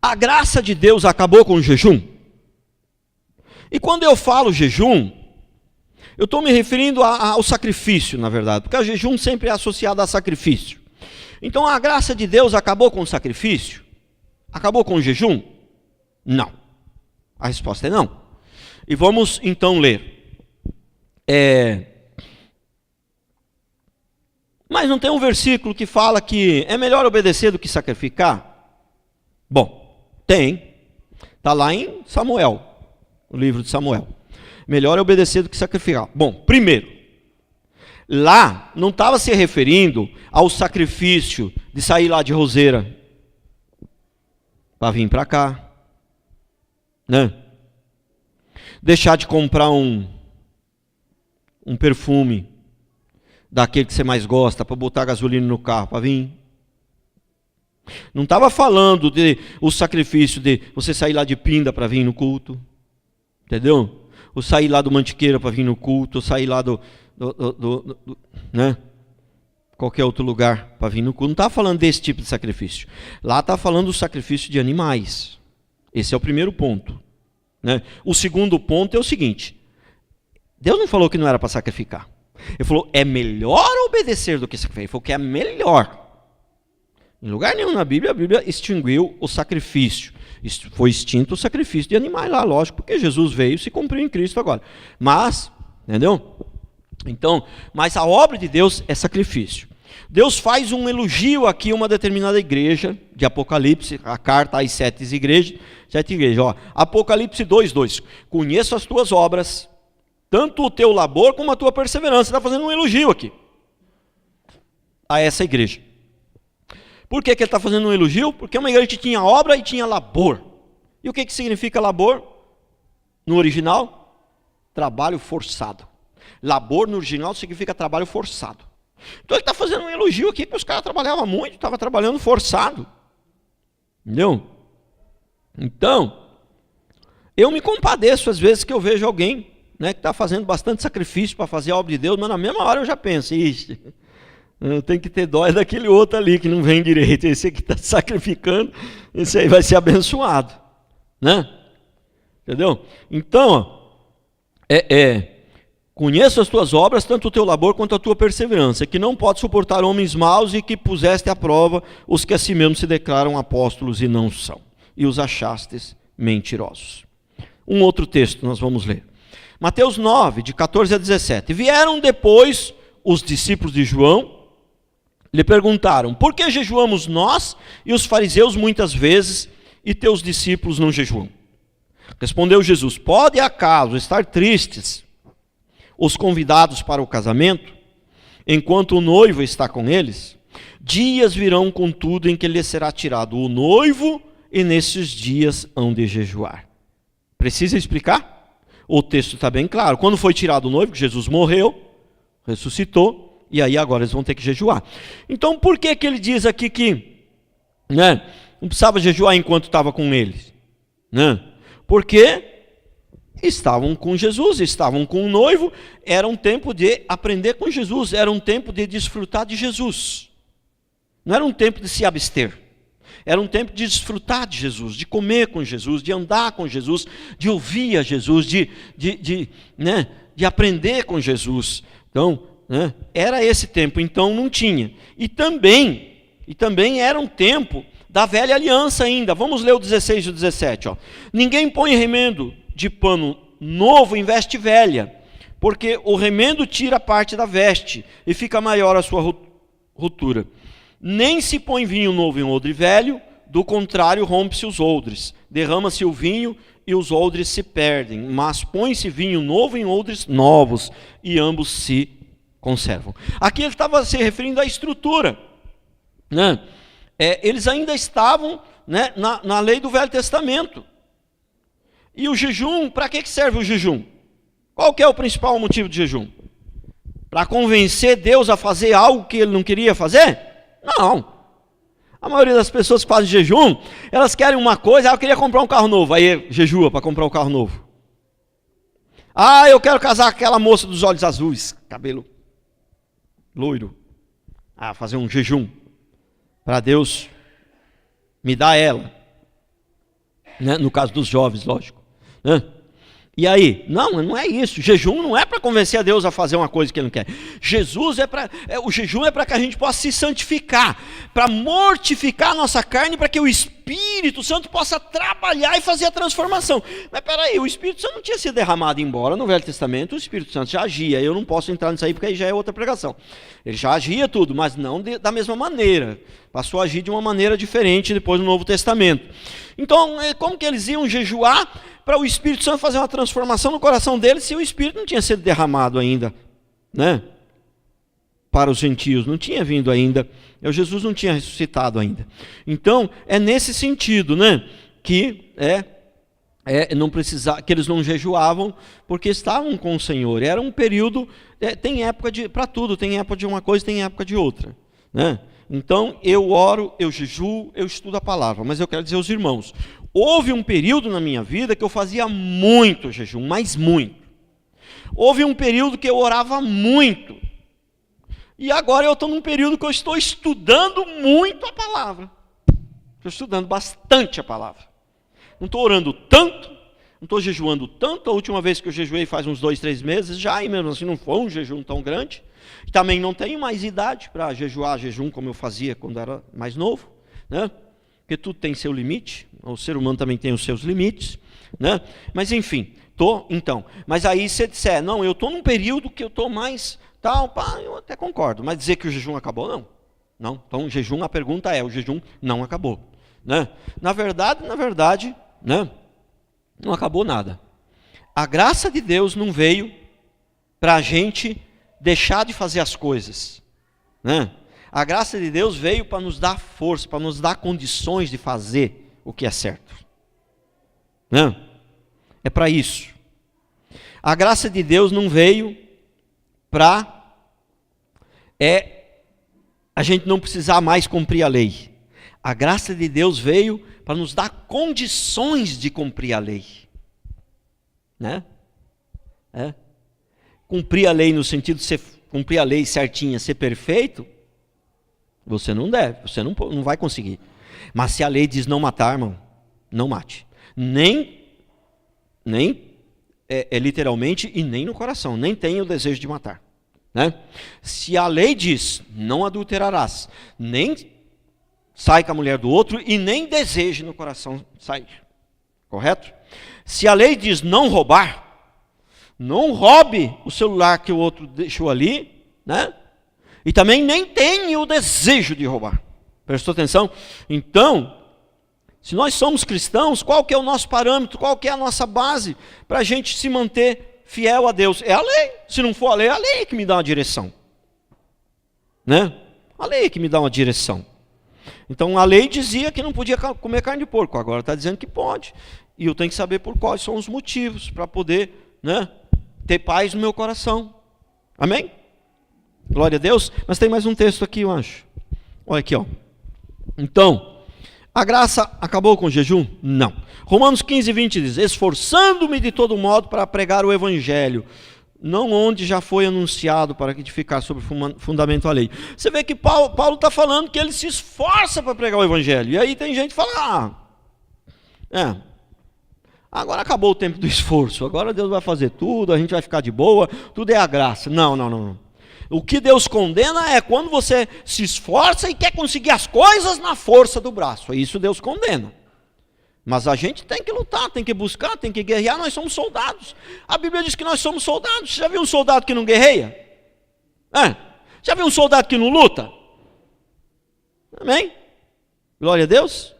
a graça de Deus acabou com o jejum? E quando eu falo jejum, eu estou me referindo ao sacrifício, na verdade, porque o jejum sempre é associado a sacrifício. Então a graça de Deus acabou com o sacrifício? Acabou com o jejum? Não. A resposta é não. E vamos então ler. Mas não tem um versículo que fala que é melhor obedecer do que sacrificar? Bom, tem. Está lá em Samuel, o livro de Samuel. Melhor é obedecer do que sacrificar. Bom, primeiro, lá não estava se referindo ao sacrifício de sair lá de Roseira para vir para cá, né? Deixar de comprar um perfume daquele que você mais gosta para botar gasolina no carro para vir. Não estava falando de o sacrifício de você sair lá de Pinda para vir no culto, entendeu? Ou sair lá do Mantiqueira para vir no culto, ou sair lá do né? Qualquer outro lugar para vir no culto. Não estava falando desse tipo de sacrifício. Lá está falando do sacrifício de animais. Esse é o primeiro ponto, né? O segundo ponto é o seguinte: Deus não falou que não era para sacrificar. Ele falou, é melhor obedecer do que sacrificar. Ele falou que é melhor. Em lugar nenhum na Bíblia, a Bíblia extinguiu o sacrifício. Foi extinto o sacrifício de animais lá, lógico, porque Jesus veio e se cumpriu em Cristo agora. Mas, entendeu? Então, mas a obra de Deus é sacrifício. Deus faz um elogio aqui a uma determinada igreja de Apocalipse, a carta às sete igrejas, ó, Apocalipse 2:2. Conheço as tuas obras, tanto o teu labor como a tua perseverança. Está fazendo um elogio aqui a essa igreja. Por que ele está fazendo um elogio? Porque é uma igreja que tinha obra e tinha labor. E o que significa labor? No original, trabalho forçado. Labor no original significa trabalho forçado. Então ele está fazendo um elogio aqui, que os caras trabalhavam muito, estavam trabalhando forçado. Entendeu? Então, eu me compadeço às vezes que eu vejo alguém, né, que está fazendo bastante sacrifício para fazer a obra de Deus, mas na mesma hora eu já penso, ixi, eu tenho que ter dó daquele outro ali que não vem direito, esse que está sacrificando, esse aí vai ser abençoado, né? Entendeu? Então, conheço as tuas obras, tanto o teu labor quanto a tua perseverança, que não pode suportar homens maus e que puseste à prova os que a si mesmos se declaram apóstolos e não são, e os achastes mentirosos. Um outro texto nós vamos ler. Mateus 9, de 14 a 17. Vieram depois os discípulos de João, lhe perguntaram, por que jejuamos nós e os fariseus muitas vezes e teus discípulos não jejuam? Respondeu Jesus, pode acaso estar tristes os convidados para o casamento, enquanto o noivo está com eles? Dias virão, contudo, em que lhes será tirado o noivo, e nesses dias hão de jejuar. Precisa explicar? O texto está bem claro. Quando foi tirado o noivo, Jesus morreu, ressuscitou, e aí agora eles vão ter que jejuar. Então por que ele diz aqui que, né, não precisava jejuar enquanto estava com eles? Né? Porque estavam com Jesus, estavam com o noivo, era um tempo de aprender com Jesus, era um tempo de desfrutar de Jesus. Não era um tempo de se abster, era um tempo de desfrutar de Jesus, de comer com Jesus, de andar com Jesus, de ouvir a Jesus, de aprender com Jesus. Então, né, era esse tempo, então não tinha. E também era um tempo da velha aliança ainda. Vamos ler o 16 e o 17. Ó. Ninguém põe remendo de pano novo em veste velha, porque o remendo tira parte da veste e fica maior a sua ruptura. Nem se põe vinho novo em odre velho, do contrário rompe-se os odres, derrama-se o vinho e os odres se perdem, mas põe-se vinho novo em odres novos e ambos se conservam. Aqui ele estava se referindo à estrutura, né? Eles ainda estavam, né, na lei do Velho Testamento. E o jejum, para que serve o jejum? Qual que é o principal motivo de jejum? Para convencer Deus a fazer algo que ele não queria fazer? Não. A maioria das pessoas que fazem jejum, elas querem uma coisa, eu queria comprar um carro novo, aí jejua para comprar um carro novo. Eu quero casar com aquela moça dos olhos azuis, cabelo loiro. Fazer um jejum para Deus me dar ela. né? No caso dos jovens, lógico, né? E aí? Não é isso. Jejum não é para convencer a Deus a fazer uma coisa que Ele não quer. O jejum é para que a gente possa se santificar, para mortificar a nossa carne, para que o Espírito Santo possa trabalhar e fazer a transformação. Mas peraí, o Espírito Santo não tinha sido derramado embora no Velho Testamento, o Espírito Santo já agia. Eu não posso entrar nisso aí porque aí já é outra pregação. Ele já agia tudo, mas não da mesma maneira. Passou a agir de uma maneira diferente depois no Novo Testamento. Então, como que eles iam jejuar para o Espírito Santo fazer uma transformação no coração deles se o Espírito não tinha sido derramado ainda, né? Para os gentios, não tinha vindo ainda, Jesus não tinha ressuscitado ainda. Então, é nesse sentido, né, que não precisar, que eles não jejuavam porque estavam com o Senhor. Era um período, tem época para tudo, tem época de uma coisa, tem época de outra, né? Então, eu oro, eu jejuo, eu estudo a palavra, mas eu quero dizer aos irmãos, houve um período na minha vida que eu fazia muito jejum, mas muito. Houve um período que eu orava muito. E agora eu estou num período que eu estou estudando muito a palavra. Estou estudando bastante a palavra. Não estou orando tanto, não estou jejuando tanto. A última vez que eu jejuei faz uns 2, 3 meses já, e mesmo assim não foi um jejum tão grande. Também não tenho mais idade para jejuar jejum como eu fazia quando era mais novo, né? Porque tudo tem seu limite, o ser humano também tem os seus limites, né? Mas enfim, então, mas aí você disser, não, eu estou num período que eu estou mais tal, pá, eu até concordo, mas dizer que o jejum acabou, não. Então, o jejum, a pergunta é, o jejum não acabou, né? Na verdade, né? Não acabou nada. A graça de Deus não veio para a gente deixar de fazer as coisas, né? A graça de Deus veio para nos dar força, para nos dar condições de fazer o que é certo, né? É para isso. A graça de Deus não veio para a gente não precisar mais cumprir a lei. A graça de Deus veio para nos dar condições de cumprir a lei, né? Cumprir a lei no sentido de cumprir a lei certinha, ser perfeito, você não deve, você não vai conseguir. Mas se a lei diz não matar, irmão, não mate. Nem literalmente e nem no coração, nem tenha o desejo de matar, né? Se a lei diz não adulterarás, nem sai com a mulher do outro e nem deseje no coração sair, correto? Se a lei diz não roubar, não roube o celular que o outro deixou ali, né? E também nem tenha o desejo de roubar. Prestou atenção? Então, se nós somos cristãos, qual que é o nosso parâmetro, qual que é a nossa base para a gente se manter fiel a Deus? É a lei. Se não for a lei é que me dá uma direção, né? A lei é que me dá uma direção. Então a lei dizia que não podia comer carne de porco, agora está dizendo que pode. E eu tenho que saber por quais são os motivos para poder, né, ter paz no meu coração. Amém? Glória a Deus. Mas tem mais um texto aqui, eu acho. Olha aqui, ó. Então, a graça acabou com o jejum? Não. Romanos 15, 20 diz, esforçando-me de todo modo para pregar o evangelho, não onde já foi anunciado para edificar sobre fundamento a lei. Você vê que Paulo está falando que ele se esforça para pregar o evangelho. E aí tem gente que fala, agora acabou o tempo do esforço, agora Deus vai fazer tudo, a gente vai ficar de boa, tudo é a graça. Não. O que Deus condena é quando você se esforça e quer conseguir as coisas na força do braço. Isso Deus condena. Mas a gente tem que lutar, tem que buscar, tem que guerrear, nós somos soldados. A Bíblia diz que nós somos soldados. Você já viu um soldado que não guerreia? Já viu um soldado que não luta? Amém? Glória a Deus.